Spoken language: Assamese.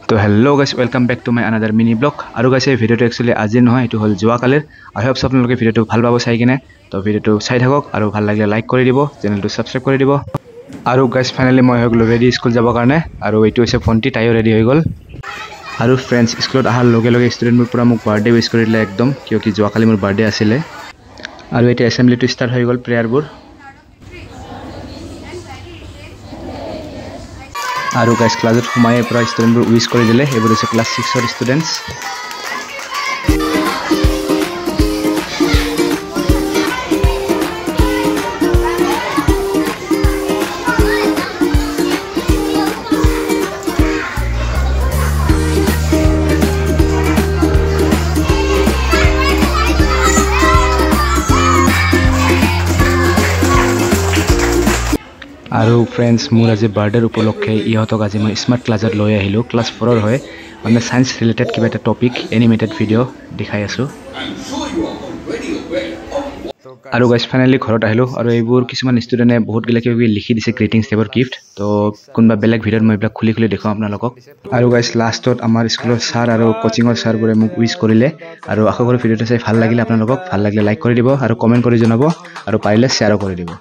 তো hello' guys welcome back to my another mini vlog আৰু গাইজ এই ভিডিঅ'টো একচুৱেলি আজি নহয় এইটো হ'ল যোৱাকালিৰ আই হোপ আপোনালোকে ভিডিঅ'টো ভাল পাব চাই কিনে তো ভিডিঅ'টো চাই থাকক আৰু ভাল লাগিলে লাইক কৰি দিব চেনেলটো ছাবস্ক্ৰাইব কৰি দিব আৰু গাইজ ফাইনেলি মই হৈ গ'লোঁ ৰেডি স্কুল যাবৰ কাৰণে আৰু এইটো হৈছে ভণ্টি তাইও ৰেডি হৈ গ'ল আৰু ফ্ৰেণ্ডছ স্কুলত অহাৰ লগে লগে ষ্টুডেণ্টবোৰ পূৰা মোক বাৰ্থডে উইচ কৰি দিলে একদম কিয় কি যোৱাকালি মোৰ বাৰ্থডে আছিলে আৰু এতিয়া এছেম্বলিটো ষ্টাৰ্ট হৈ গ'ল প্ৰেয়াৰবোৰ আৰু গাইজ ক্লাছত সোমাই পৰা ষ্টুডেণ্টবোৰ উইচ কৰি দিলে এইবোৰ হৈছে ক্লাছ 6ৰ ষ্টুডেণ্টছ আৰু ফ্ৰেণ্ডছ মোৰ আজি বাৰ্থডেৰ উপলক্ষে ইহঁতক আজি মই স্মাৰ্ট ক্লাছত লৈ আহিলোঁ ক্লাছ 4ৰ হয় মানে ছায়েন্স ৰিলেটেড কিবা এটা টপিক এনিমেটেড ভিডিঅ' দেখাই আছোঁ আৰু গাইজ ফাইনেলি ঘৰত আহিলোঁ আৰু এইবোৰ কিছুমান ষ্টুডেণ্টে বহুত কিবা লিখি দিছে গ্ৰিটিংছ টাইপৰ গিফ্ট তো কোনোবা বেলেগ ভিডিঅ'ত মই এইবিলাক খুলি দেখুৱাম আপোনালোকক আৰু গাইজ লাষ্টত আমাৰ স্কুলৰ ছাৰ আৰু কোচিঙৰ ছাৰবোৰে মোক উইচ কৰিলে আৰু আশা কৰোঁ ভিডিঅ'টো চাই ভাল লাগিলে আপোনালোকক ভাল লাগিলে লাইক কৰি দিব আৰু কমেণ্ট কৰি জনাব আৰু পাৰিলে শ্বেয়াৰো কৰি দিব